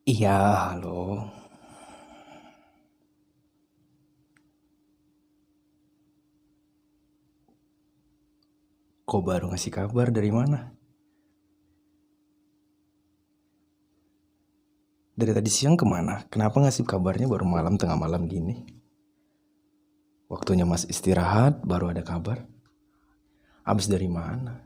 Iya, halo. Kok baru ngasih kabar dari mana? Dari tadi siang kemana? Kenapa ngasih kabarnya baru malam, tengah malam gini? Waktunya Mas istirahat, baru ada kabar. Abis dari mana?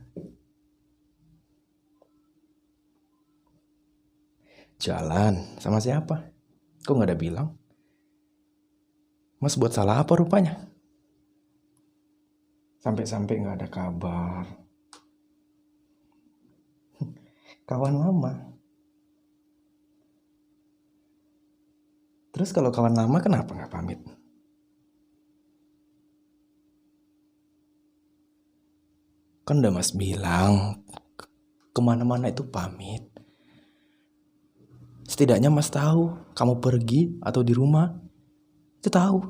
Jalan, sama siapa? Kok gak ada bilang? Mas buat salah apa rupanya? Sampai-sampai gak ada kabar. Kawan lama. Terus kalau kawan lama kenapa gak pamit? Kan udah Mas bilang, kemana-mana itu pamit. Setidaknya Mas tahu, kamu pergi atau di rumah, itu tahu.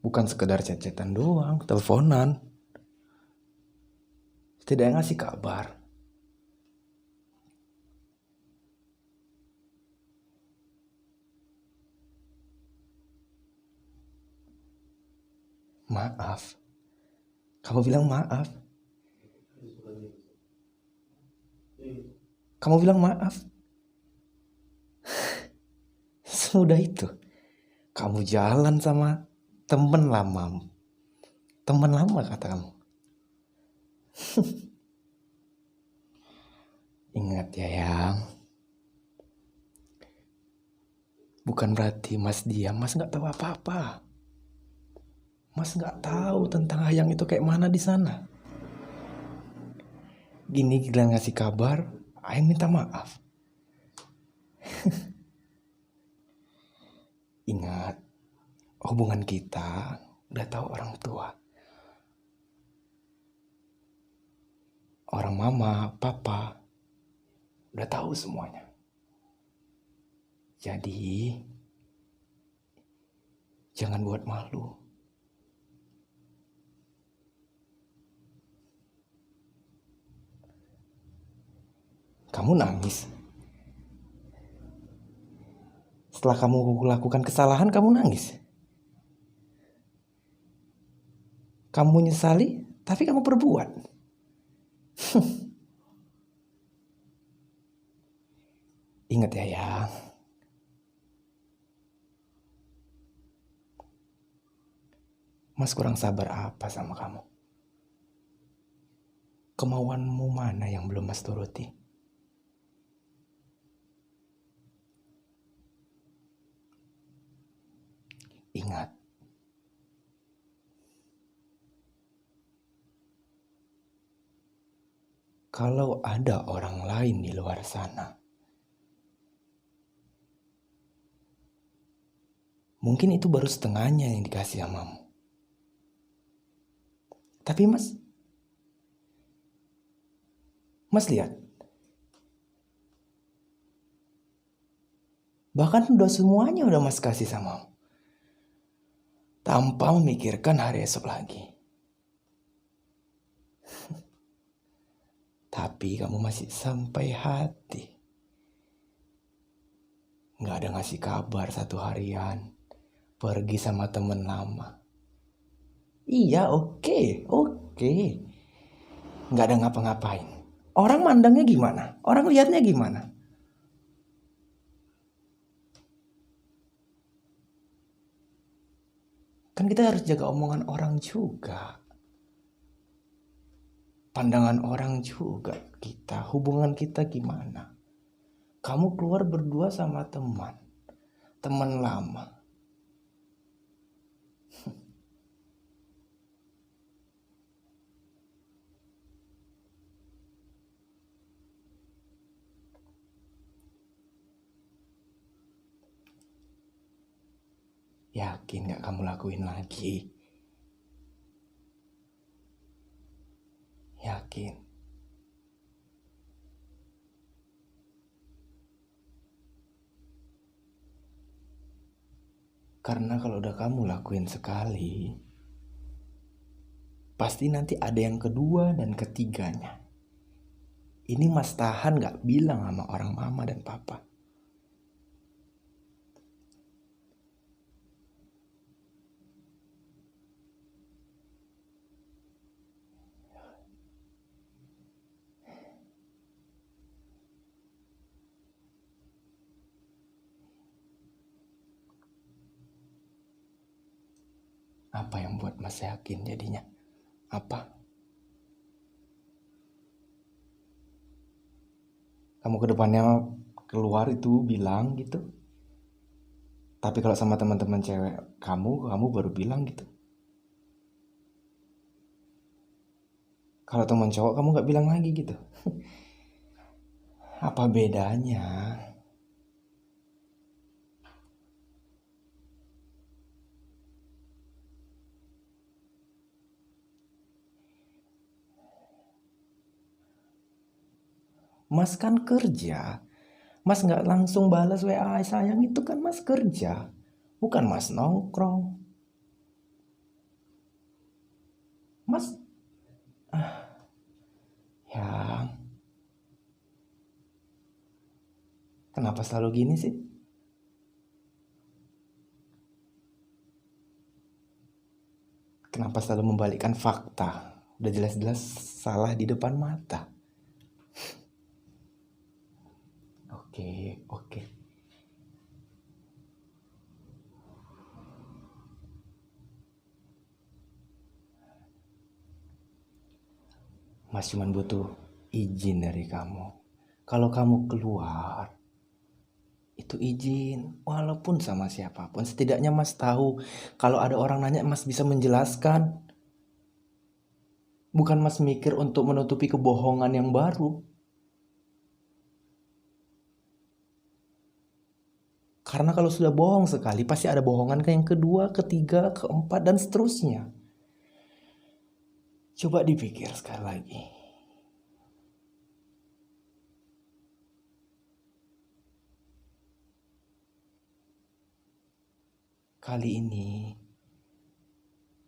Bukan sekedar chat-chatan doang, teleponan. Setidaknya ngasih kabar. Maaf. Kamu bilang maaf. Kamu bilang maaf. Semudah itu. Kamu jalan sama temen lama. Temen lama kata kamu. Ingat ya yang. Bukan berarti Mas diam. Mas gak tahu apa-apa. Mas gak tahu tentang Hayang itu kayak mana di sana. Gini gila ngasih kabar. Hayang minta maaf. Ingat. Hubungan kita udah tahu orang tua. Orang mama, papa. Udah tahu semuanya. Jadi, jangan buat malu. Kamu nangis. Setelah kamu lakukan kesalahan, kamu nangis. Kamu menyesali, tapi kamu perbuat. Ingat ya, yang. Mas kurang sabar apa sama kamu? Kemauanmu mana yang belum Mas turuti? Ingat. Kalau ada orang lain di luar sana, mungkin itu baru setengahnya yang dikasih samamu. Tapi Mas lihat. Bahkan udah semuanya udah Mas kasih samamu. Tanpa memikirkan hari esok lagi. Tapi kamu masih sampai hati. Gak ada ngasih kabar 1 harian. Pergi sama temen lama. Iya, oke. Gak ada ngapa-ngapain. Orang mandangnya gimana? Orang lihatnya gimana? Kan kita harus jaga omongan orang juga. Pandangan orang juga kita. Hubungan kita gimana? Kamu keluar berdua sama teman lama. Yakin gak kamu lakuin lagi? Yakin? Karena kalau udah kamu lakuin sekali, Pasti nanti ada yang kedua dan ketiganya. Ini Mas tahan gak bilang sama orang mama dan papa. Apa yang buat Mas yakin jadinya? Apa? Kamu ke depannya keluar itu bilang gitu. Tapi kalau sama teman-teman cewek kamu baru bilang gitu. Kalau teman cowok kamu gak bilang lagi gitu. Apa bedanya? Mas kan kerja. Mas gak langsung balas WA sayang, itu kan Mas kerja. Bukan Mas nongkrong. Mas, ya kenapa selalu gini sih? Kenapa selalu membalikkan fakta? Udah jelas-jelas salah di depan mata. Oke. Mas cuman butuh izin dari kamu. Kalau kamu keluar, itu izin. Walaupun sama siapapun. Setidaknya Mas tahu. Kalau ada orang nanya, Mas bisa menjelaskan. Bukan Mas mikir untuk menutupi kebohongan yang baru. Karena kalau sudah bohong sekali, pasti ada bohongan ke yang kedua, ketiga, keempat, dan seterusnya. Coba dipikir sekali lagi. Kali ini,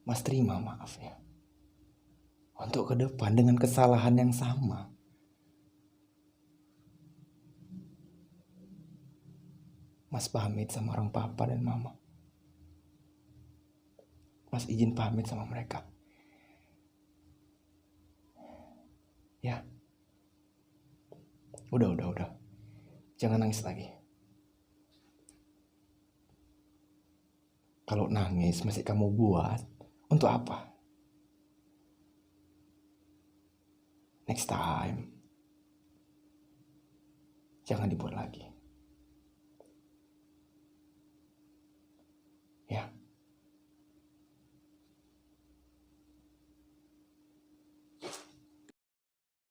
Mas terima maafnya. Untuk ke depan dengan kesalahan yang sama. Mas pamit sama orang papa dan mama. Mas izin pamit sama mereka. Ya. Udah. Jangan nangis lagi. Kalau nangis masih kamu buat, untuk apa? Next time, jangan dibuat lagi.